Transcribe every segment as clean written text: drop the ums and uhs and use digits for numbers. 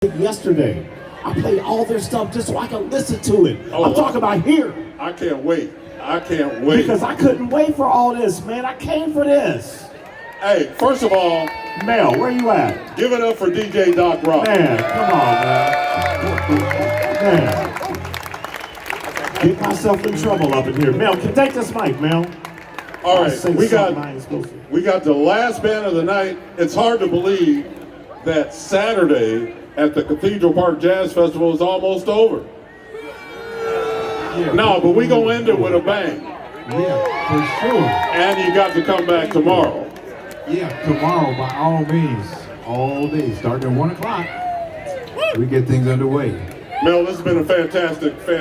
Yesterday, I played all their stuff just so I could listen to it. I'm talking about here. I can't wait. I can't wait. Because I couldn't wait for all this, man. I came for this. Hey, first of all, Mel, where you at? give it up for DJ Doc Rock. Man, come on, man. Get myself in trouble up in here. Mel, can take this mic, Mel. All right, we got the last band of the night. It's hard to believe that Saturday at the Cathedral Park Jazz Festival is almost over. Yeah, No, but we gonna end it with a bang. Yeah, for sure. And you got to come back tomorrow. Yeah, tomorrow by all means, all day, starting at 1 o'clock, we get things underway. Mel, this has been a fantastic day,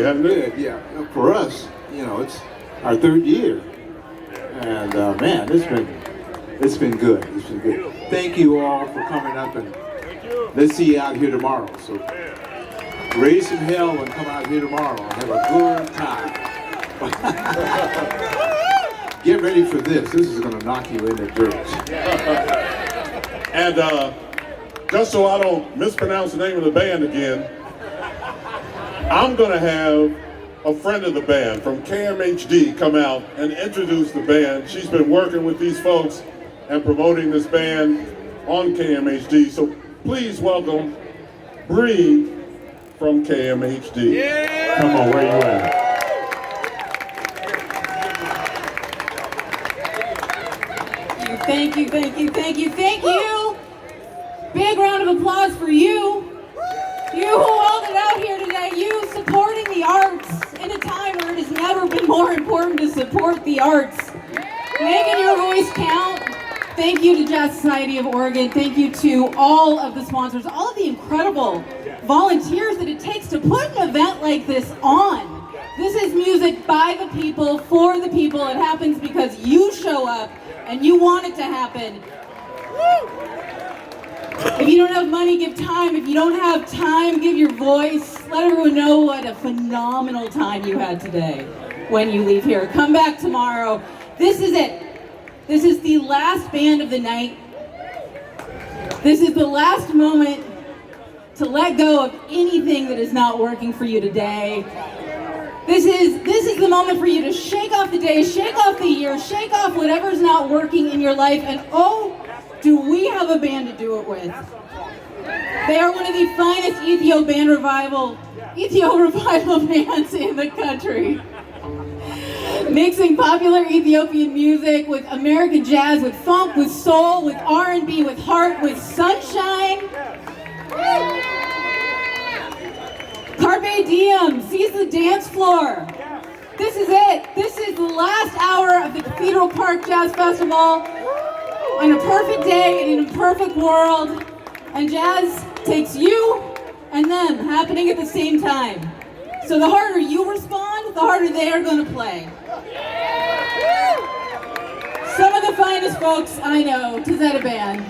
hasn't it? Good, yeah. For us, it's our third year, and man, it's been good. It's been good. Thank you all for coming up, and let's see you out here tomorrow. So raise some hell and come out here tomorrow and have a good time. Get ready for this. This is going to knock you in the dirt. And just so I don't mispronounce the name of the band again, I'm going to have a friend of the band from KMHD come out and introduce the band. She's been working with these folks and promoting this band on KMHD. So please welcome Bree from KMHD. Yeah. Come on, where you at? Thank you. Big round of applause for you. You who hauled it out here today. You supporting the arts in a time where it has never been more important to support the arts. Making your voice count. Thank you to Jazz Society of Oregon. Thank you to all of the sponsors, all of the incredible volunteers that it takes to put an event like this on. This is music by the people, for the people. It happens because you show up and you want it to happen. If you don't have money, give time. If you don't have time, give your voice. Let everyone know what a phenomenal time you had today when you leave here. Come back tomorrow. This is it. This is the last band of the night. This is the last moment to let go of anything that is not working for you today. This is the moment for you to shake off the day, shake off the year, shake off whatever's not working in your life, and oh, do we have a band to do it with. They are one of the finest Ethio revival bands in the country. Mixing popular Ethiopian music with American jazz, with funk, with soul, with R&B, with heart, with sunshine. Carpe diem, seize the dance floor. This is it. This is the last hour of the Cathedral Park Jazz Festival on a perfect day and in a perfect world. And jazz takes you and them happening at the same time. So the harder you respond, the harder they are going to play. Some of the finest folks I know, Tezeta Band.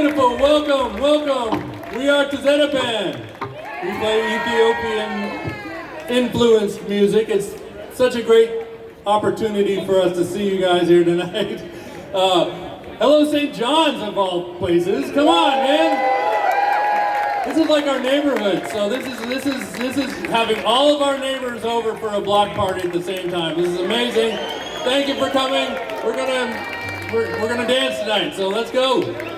Beautiful, welcome, welcome. We are Tezeta Band. We play Ethiopian influenced music. It's such a great opportunity for us to see you guys here tonight. Hello St. John's of all places. Come on, man. This is like our neighborhood. So this is having all of our neighbors over for a block party at the same time. This is amazing. Thank you for coming. We're gonna dance tonight. So let's go.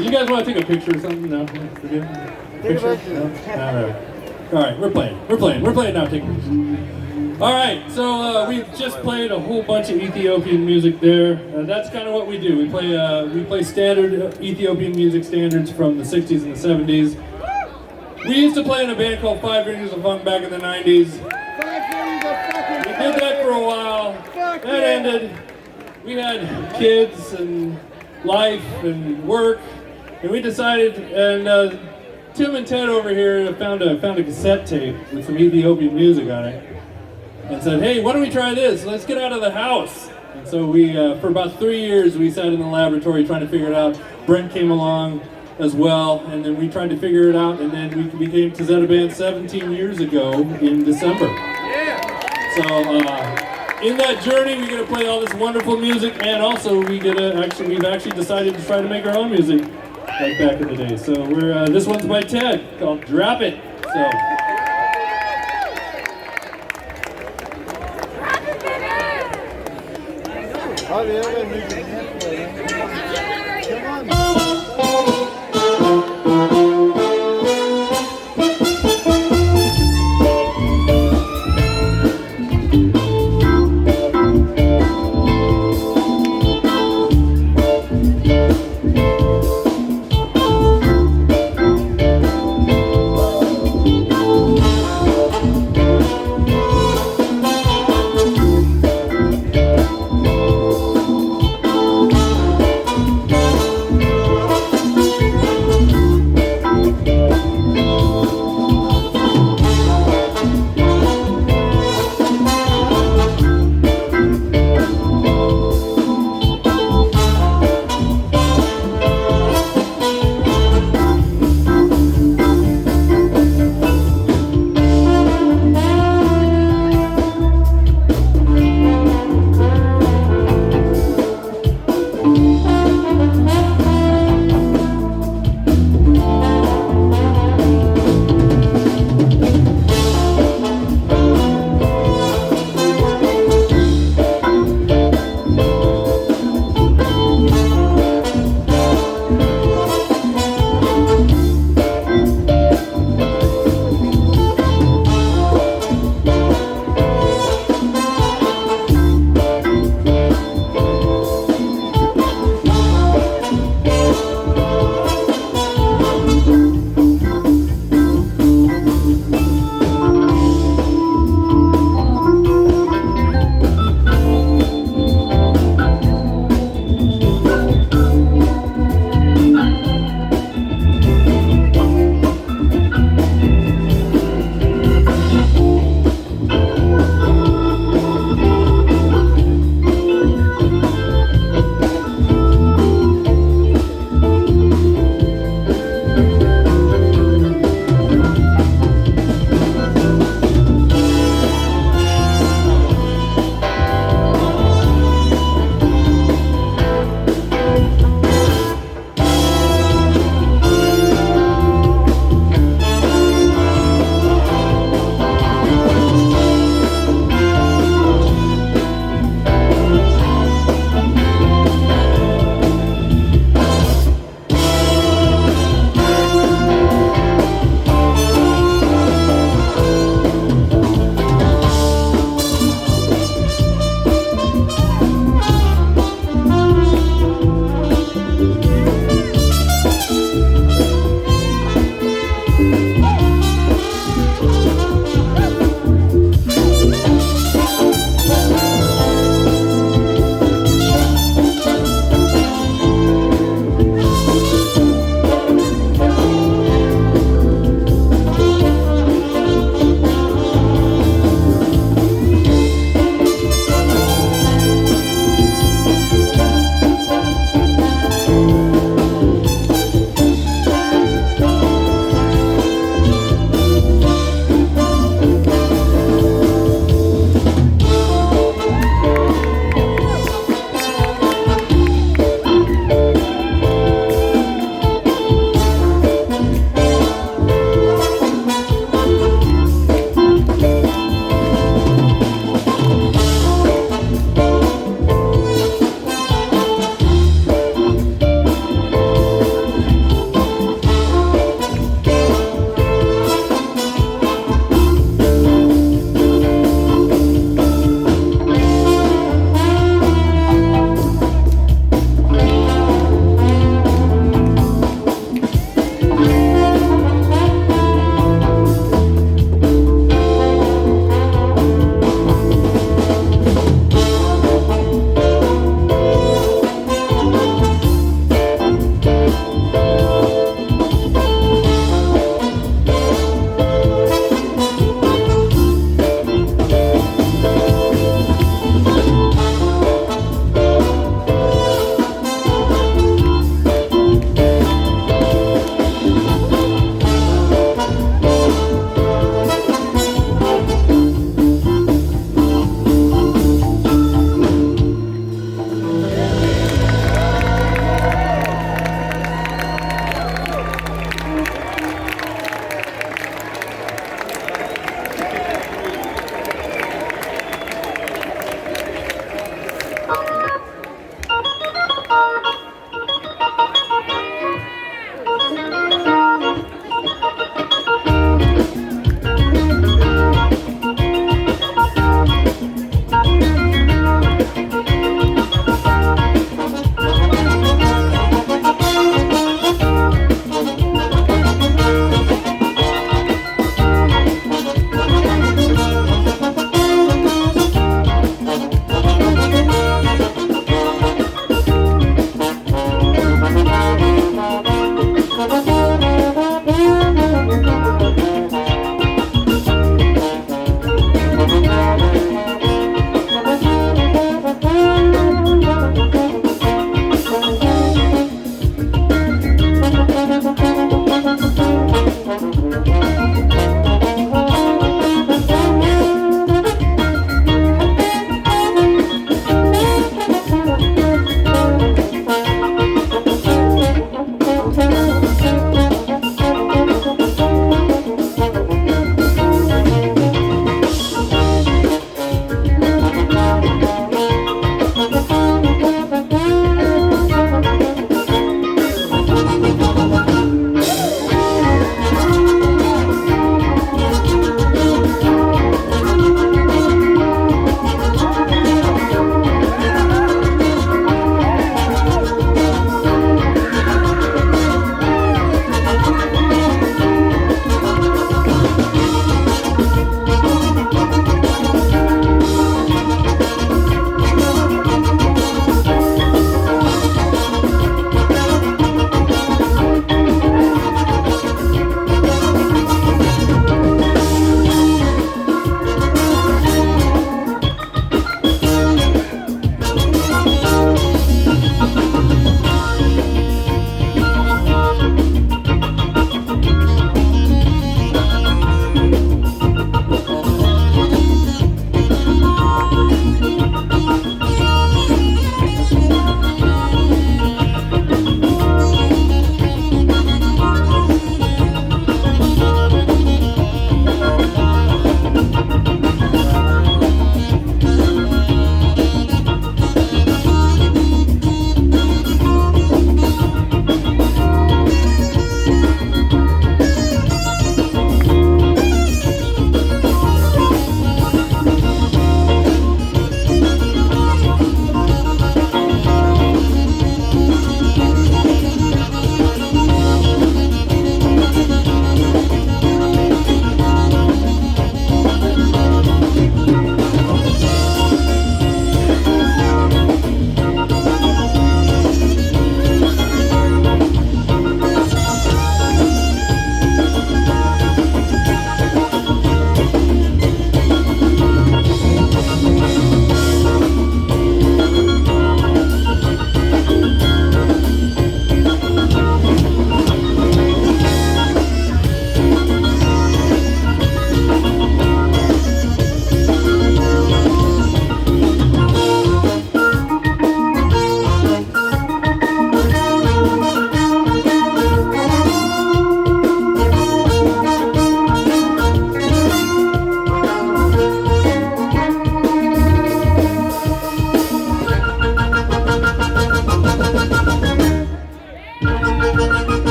You guys want to take a picture or something? No? Picture? No? All right. All right, we're playing now. Take a picture. All right, so we just played a whole bunch of Ethiopian music there. That's kind of what we do. We play standard Ethiopian music standards from the 60s and the 70s. We used to play in a band called Five Fingers of Funk back in the 90s. We did that for a while. That ended. We had kids and life and work, and we decided, and Tim and Ted over here found a cassette tape with some Ethiopian music on it, and said, hey, why don't we try this? Let's get out of the house. And so we, for about 3 years, we sat in the laboratory trying to figure it out. Brent came along as well, and then we tried to figure it out, and then we became Tezeta Band 17 years ago in December. So in that journey, we're going to play all this wonderful music, and also we've actually decided to try to make our own music like back in the day. So we're this one's by Ted called Drop It. So.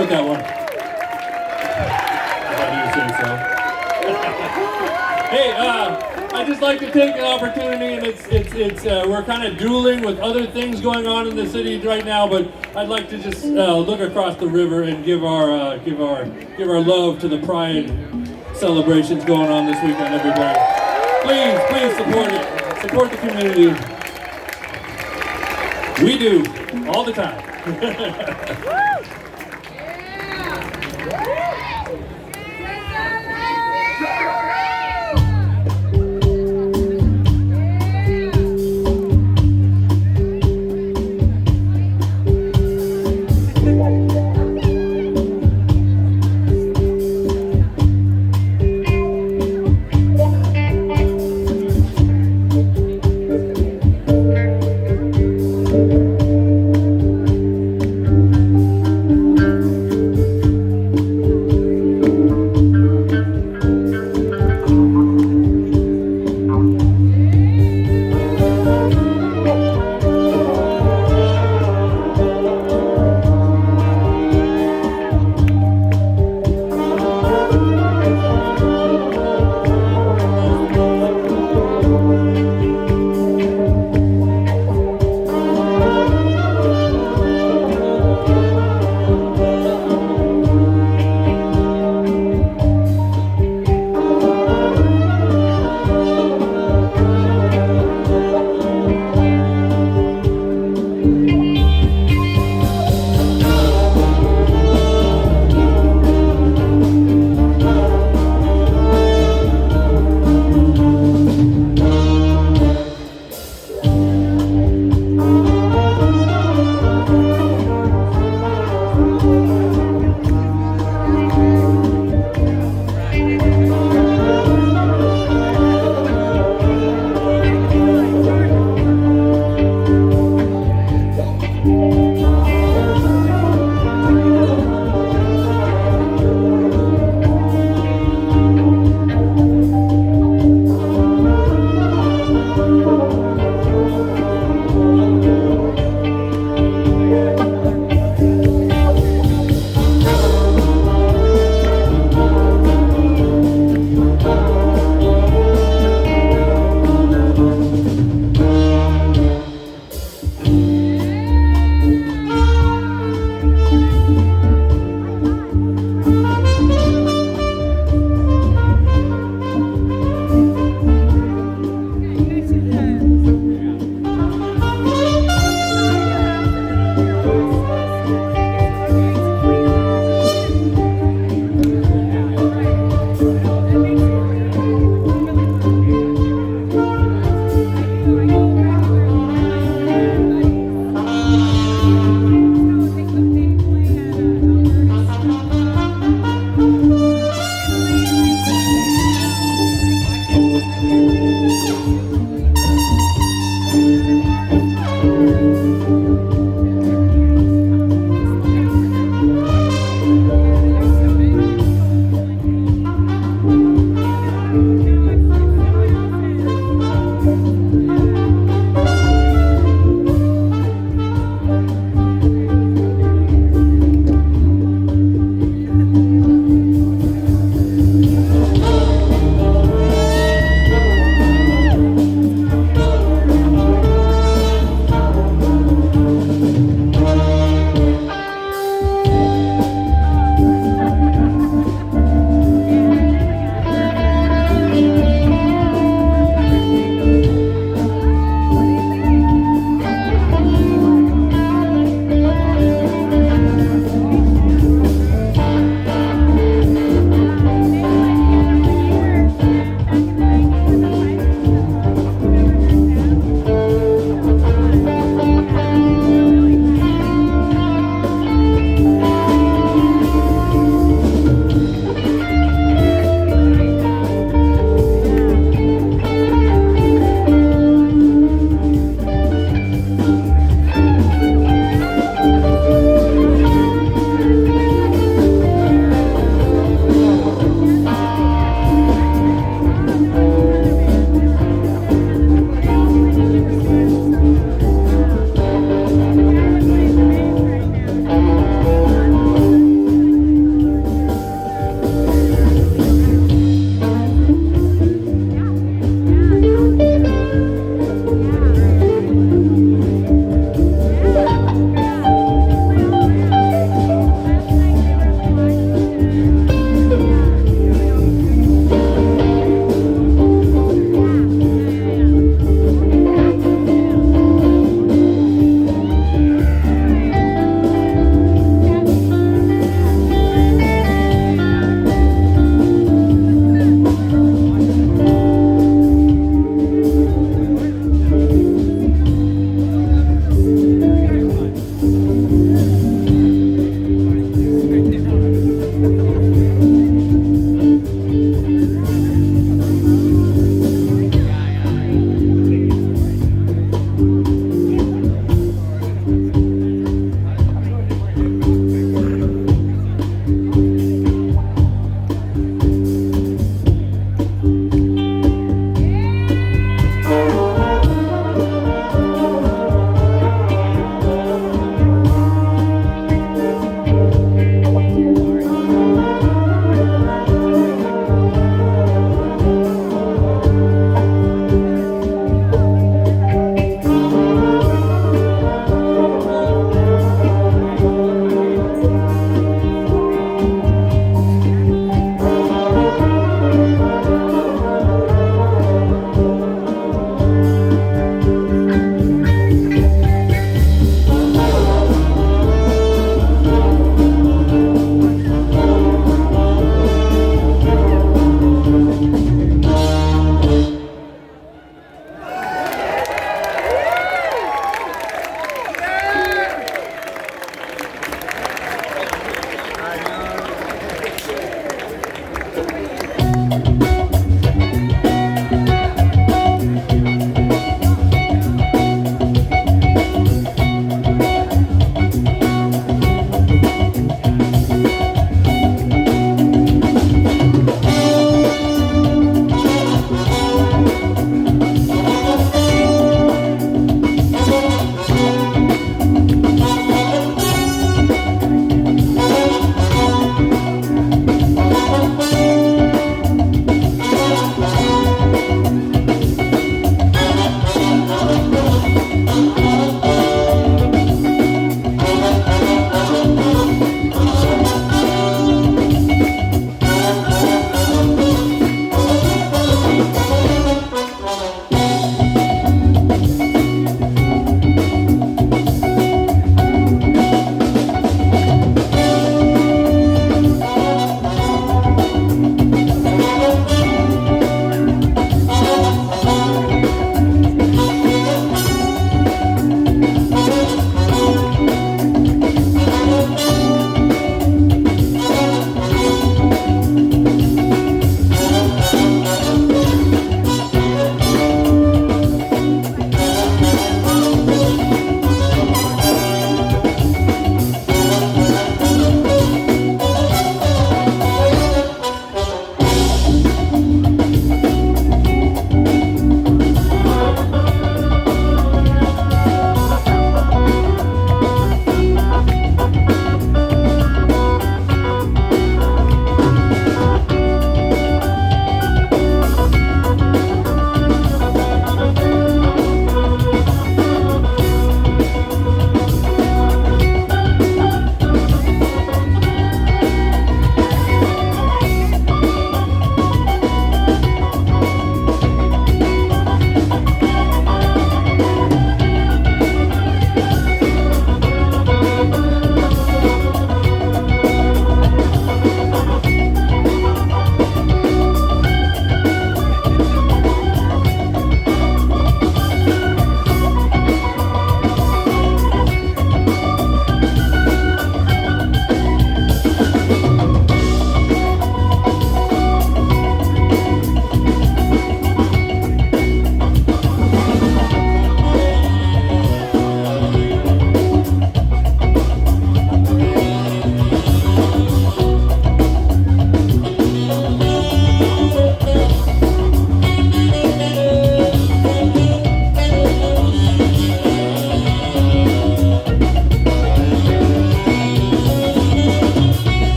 wrote that one. Hey, I'd just like to take an opportunity, and it's we're kind of dueling with other things going on in the city right now, but I'd like to just look across the river and give our love to the Pride celebrations going on this weekend, everybody. Please support it. Support the community. We do all the time.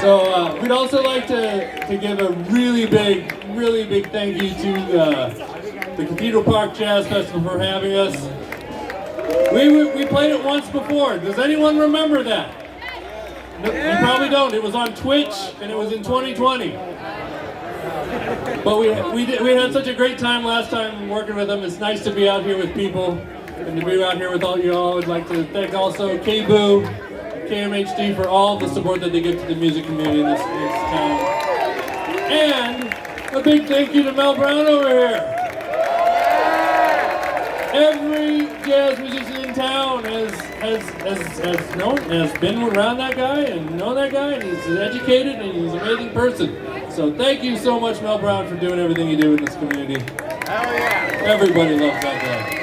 So we'd also like to give a really big thank you to the Cathedral Park Jazz Festival for having us. We played it once before. Does anyone remember that? No, you probably don't. It was on Twitch, and it was in 2020. But we had such a great time last time working with them. It's nice to be out here with people and to be out here with all you all. I'd like to thank also KBOO, KMHD for all the support that they give to the music community in this town. And a big thank you to Mel Brown over here. Every jazz musician in town has been around that guy and known that guy, and he's educated and he's an amazing person. So thank you so much, Mel Brown, for doing everything you do in this community. Hell yeah! Everybody loves that guy.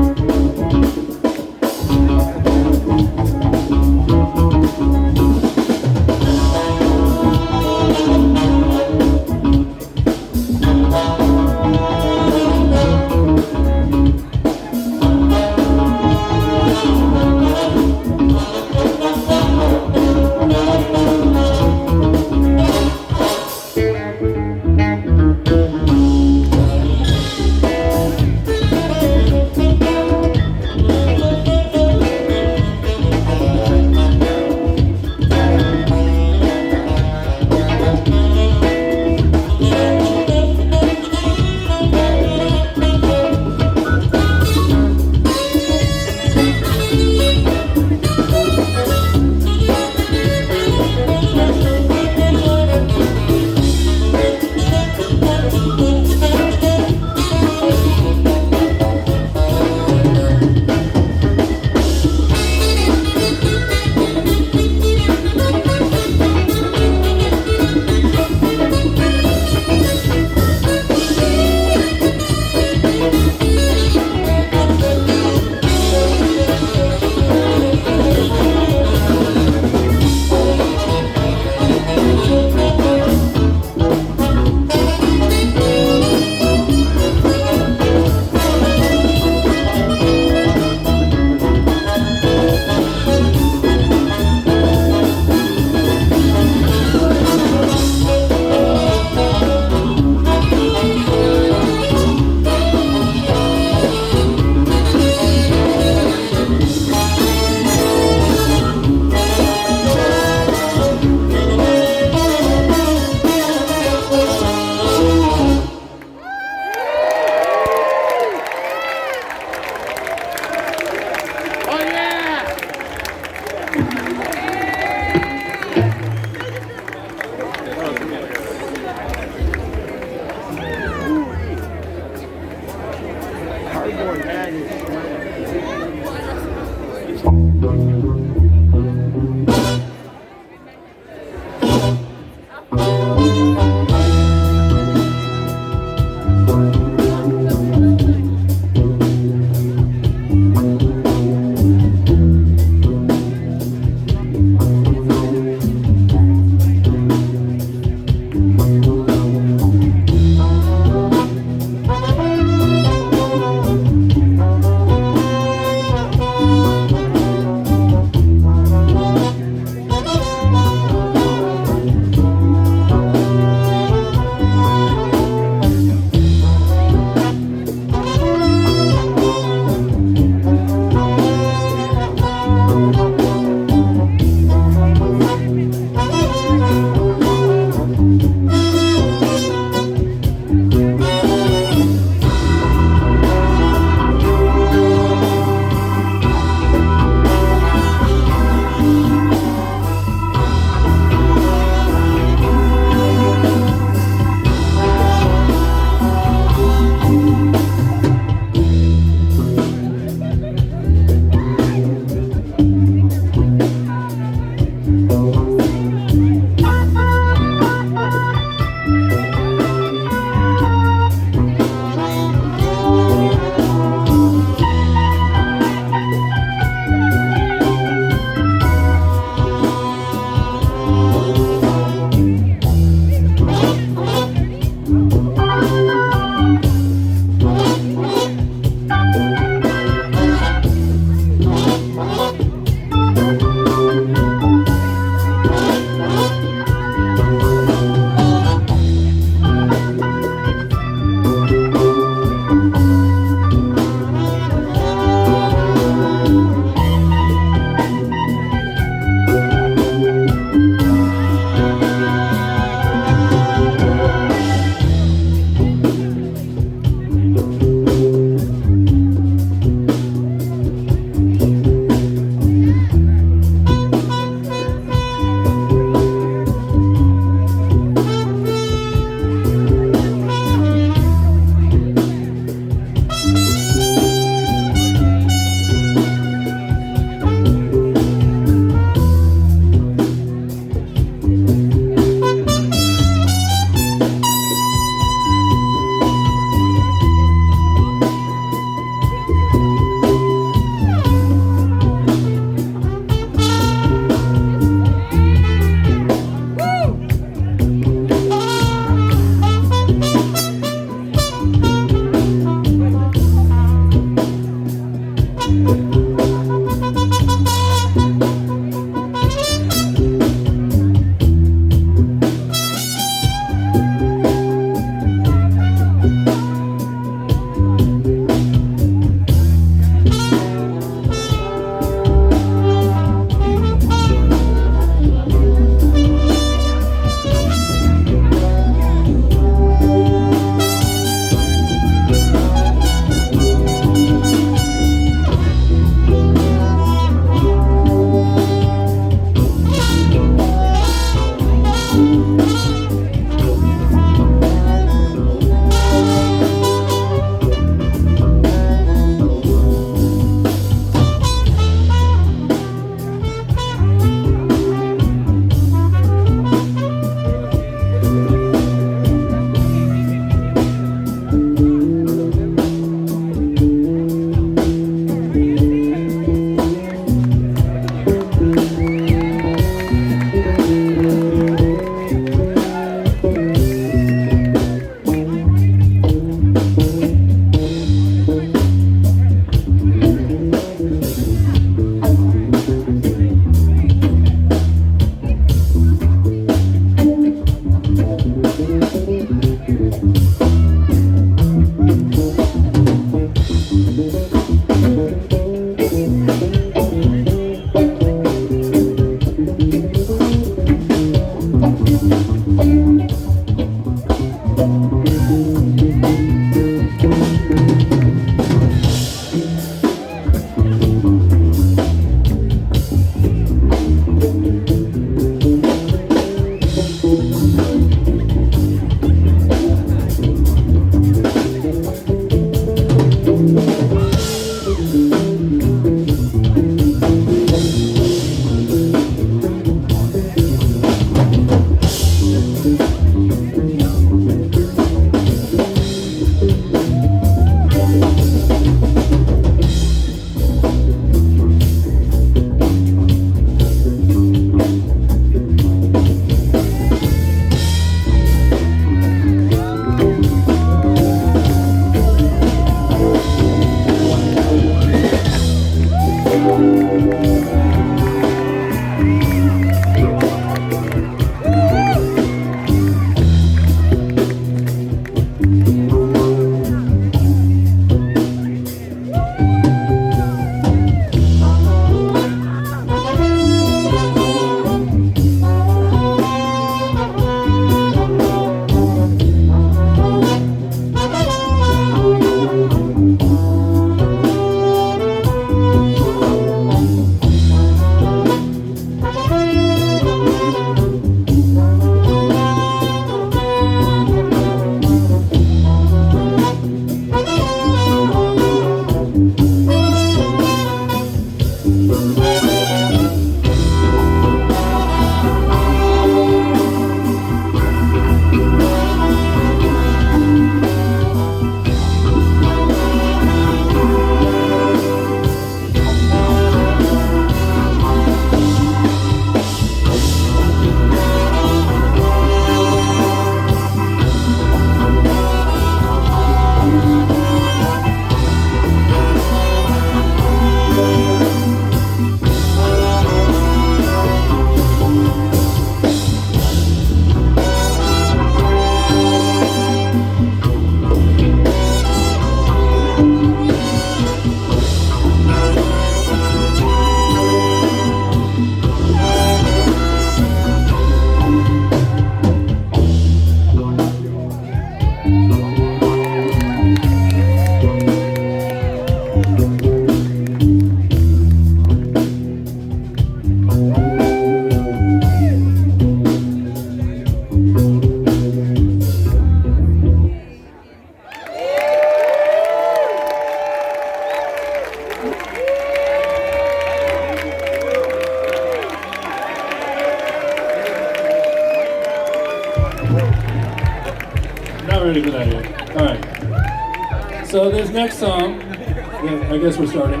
already a good idea. All right. So this next song, I guess we're starting.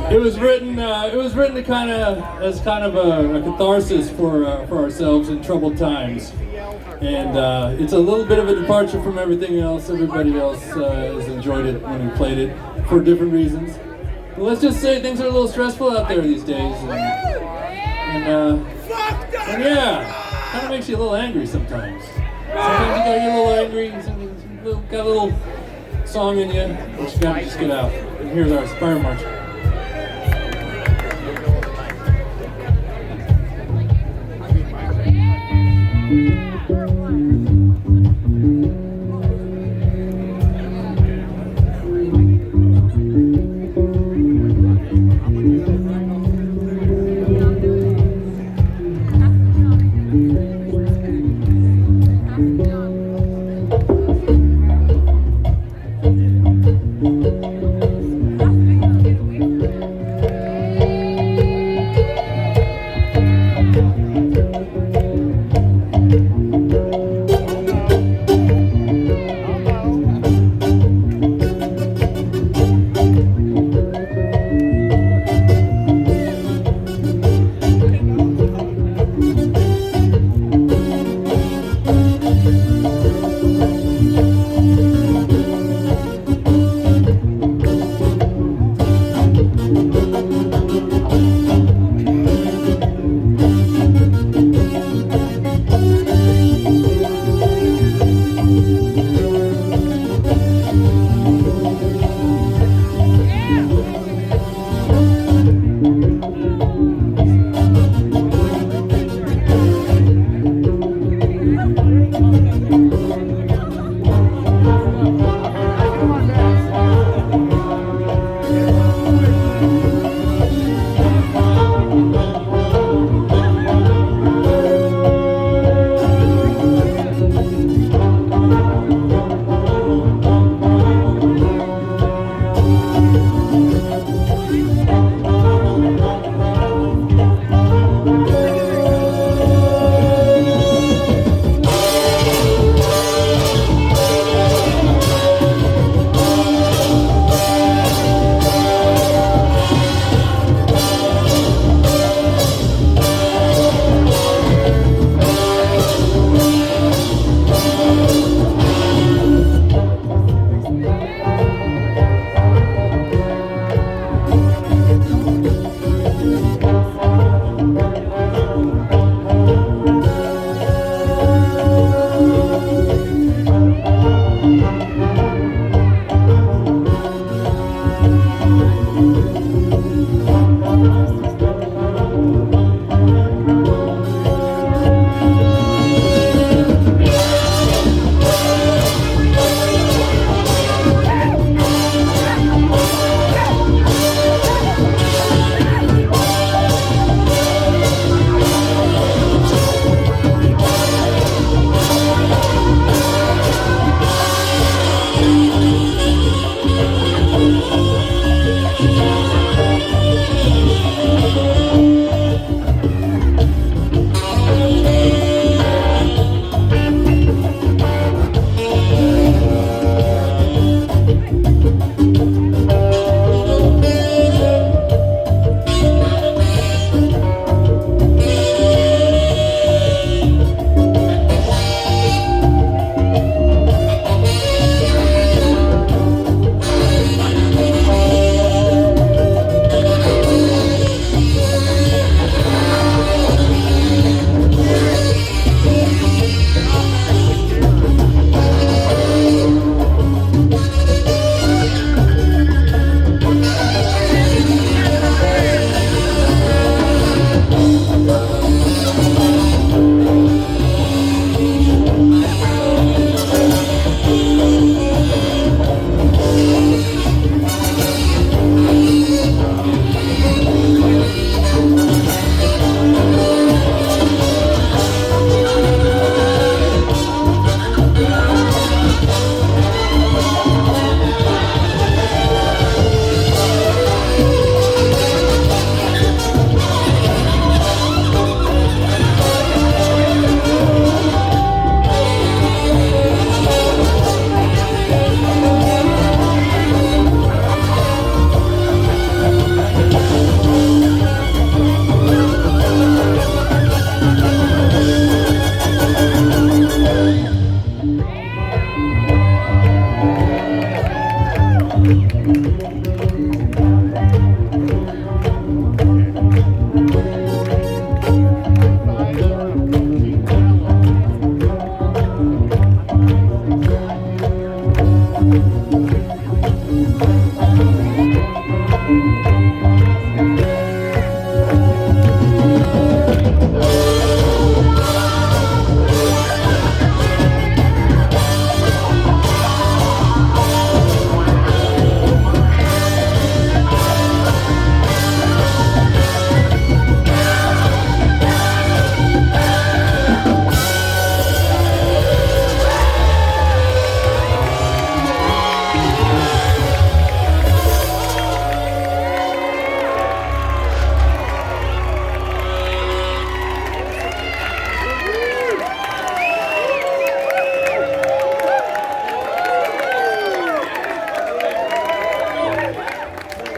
It was written to kind of as kind of a catharsis for ourselves in troubled times, and it's a little bit of a departure from everything else. Everybody else has enjoyed it when we played it for different reasons. But let's just say things are a little stressful out there these days, and yeah, kind of makes you a little angry sometimes. Sometimes you gotta get a little angry, got a little song in you, but you gotta just get out. And here's our Fire March.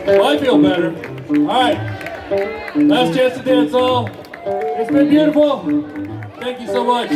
Well, I feel better. All right. Last chance to dance all. It's been beautiful. Thank you so much.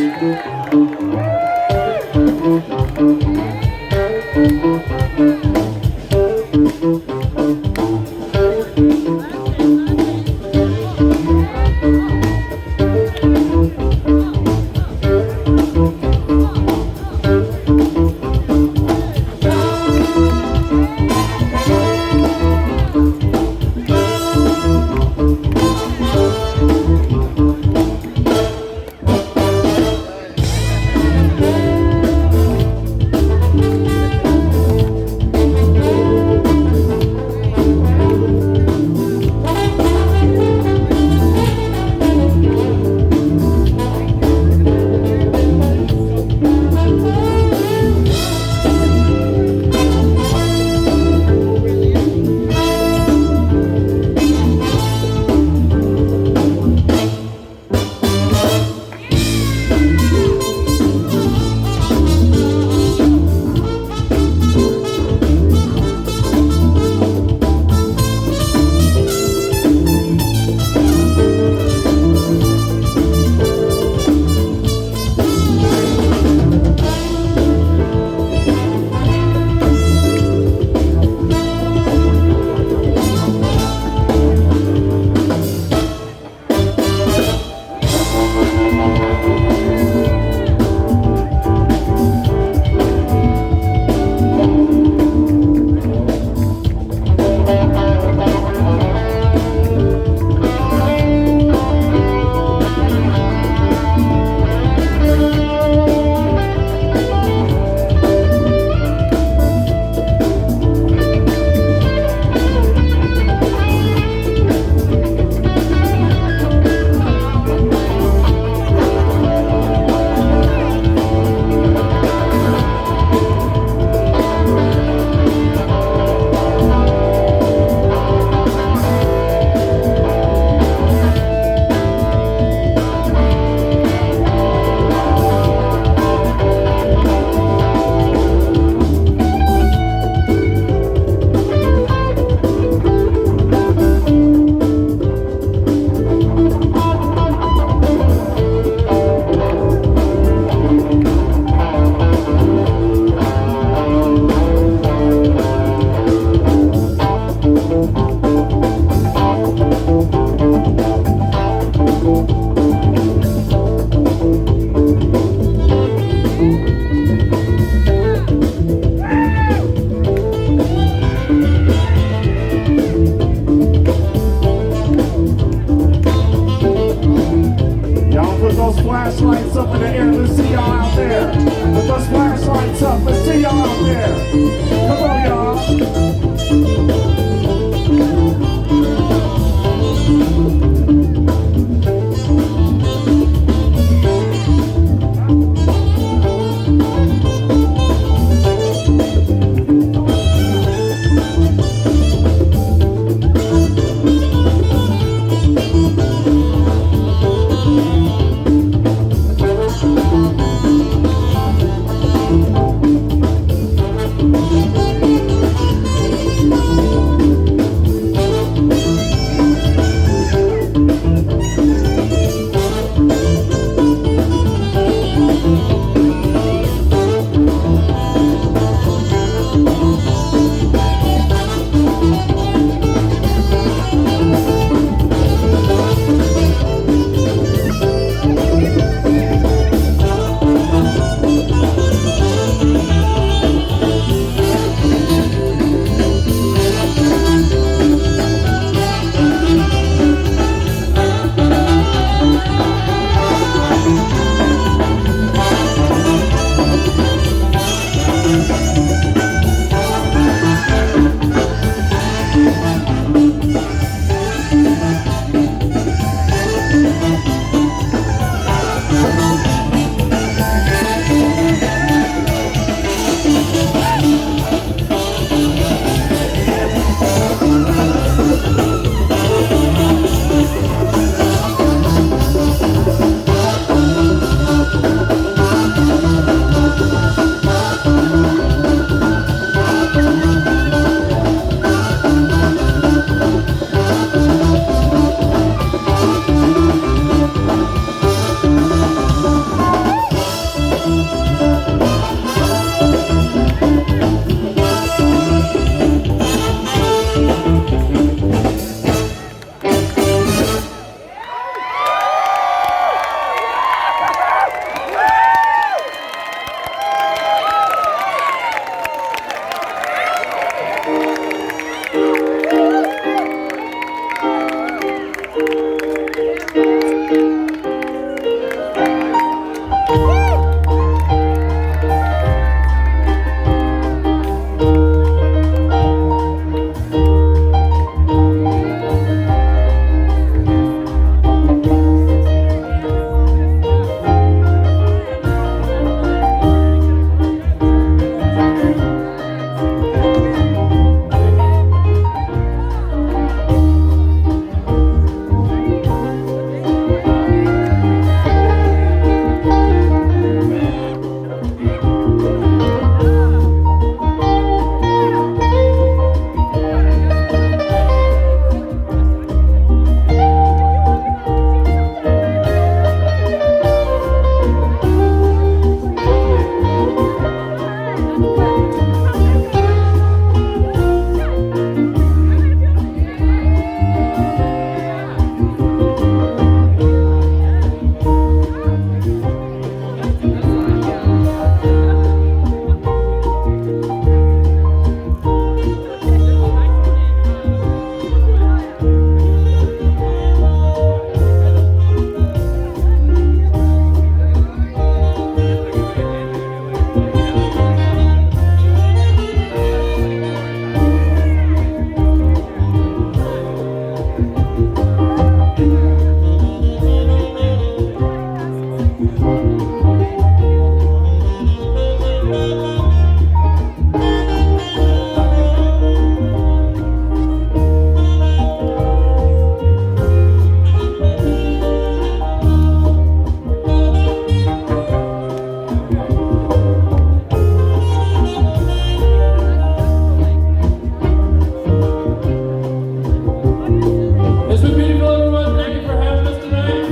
It's been beautiful, everyone. Thank you for having us tonight.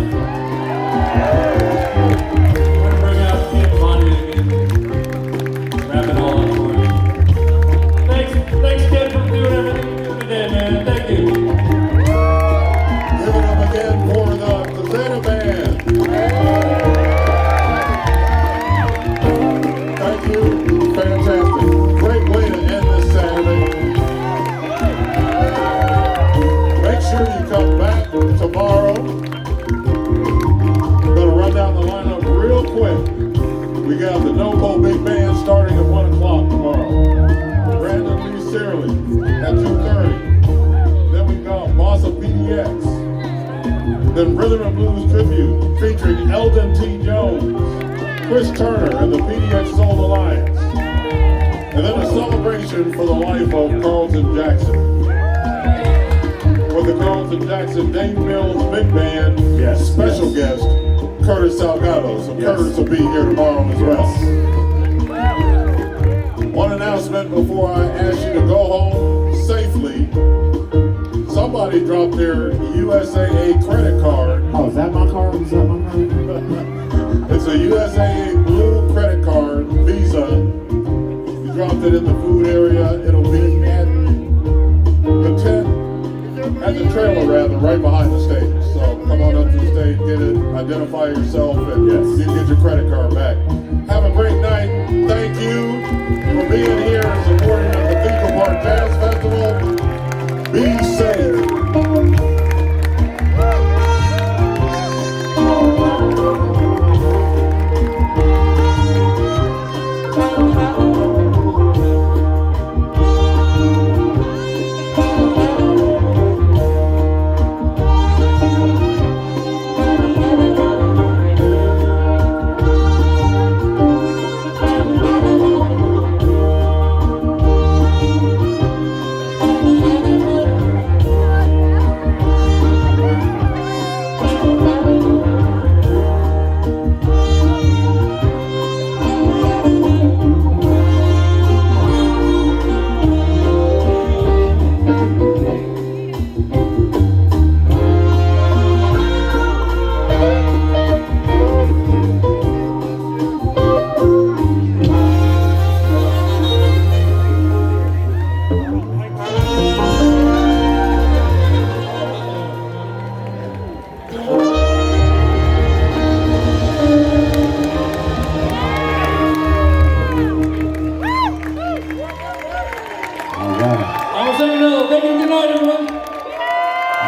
I'm going to bring out Kid Bonnie again. Wrap it all up for you. Thanks, Kid, for doing everything you did today, man. Thank you. Give it up again for the Tezeta Band. Thank you. Fantastic. Great way to end this Saturday. Make sure you come back tomorrow. Gonna run down the lineup real quick. We got the NoCo Big Band starting at 1 o'clock tomorrow. Brandon Lee Searley at 2:30. Then we got Bossa PDX. Then Rhythm and Blues Tribute featuring Eldon T. Jones, Chris Turner, and the PDX Soul Alliance. And then a celebration for the life of Carlton Jackson. With the Carlton Jackson Dave Mills Big Band, special guest Curtis Salgado. So Curtis will be here tomorrow as well. One announcement before I ask you to go home safely. Somebody dropped their USAA credit card. Oh, is that my card? Is that my card? It's a USAA blue credit card, Visa. You dropped it in the food area. It'll be at the tent. At the trailer, rather, right behind the stage. So come on up to the stage, get it, identify yourself, and you can get your credit card back. Have a great night. Thank you for being here and supporting the Cathedral Park Jazz Festival. Be safe.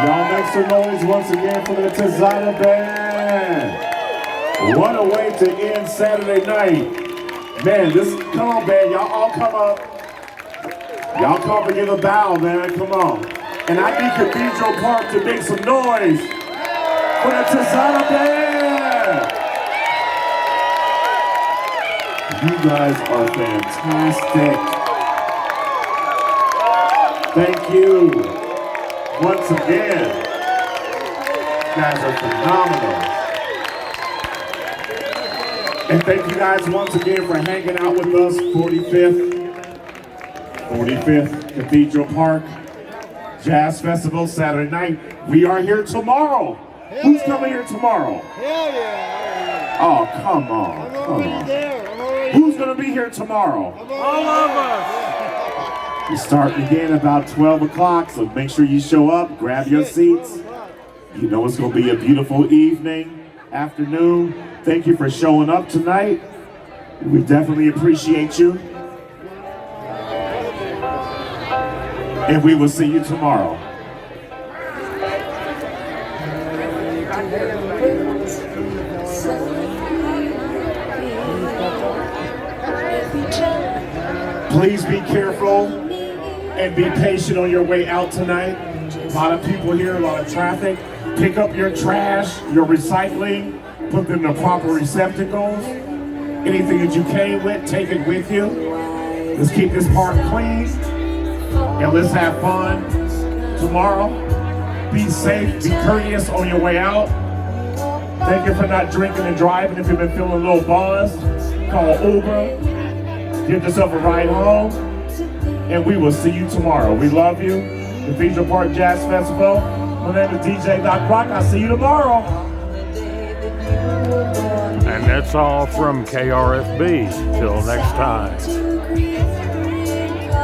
Y'all make some noise once again for the Tezeta Band. What a way to end Saturday night. Man, come on, band, y'all all come up. Y'all come and give a bow, man, come on. And I need Cathedral Park to make some noise for the Tezeta Band. You guys are fantastic. Thank you. Once again, you guys are phenomenal. And thank you guys once again for hanging out with us. 45th Cathedral Park Jazz Festival Saturday night. We are here tomorrow. Who's coming here tomorrow? Hell yeah! Oh, come on. I'm already there. Who's going to be here tomorrow? All of us. We're starting again about 12 o'clock, so make sure you show up, grab your seats. You know it's going to be a beautiful evening, afternoon. Thank you for showing up tonight. We definitely appreciate you. And we will see you tomorrow. Please be careful and be patient on your way out tonight. A lot of people here, a lot of traffic. Pick up your trash, your recycling, put them in the proper receptacles. Anything that you came with, take it with you. Let's keep this park clean and let's have fun tomorrow. Be safe, be courteous on your way out. Thank you for not drinking and driving. If you've been feeling a little buzzed, call Uber, get yourself a ride home, and we will see you tomorrow. We love you. Cathedral Park Jazz Festival. My name is DJ Doc Rock. I'll see you tomorrow. And that's all from KRFB. Till next time.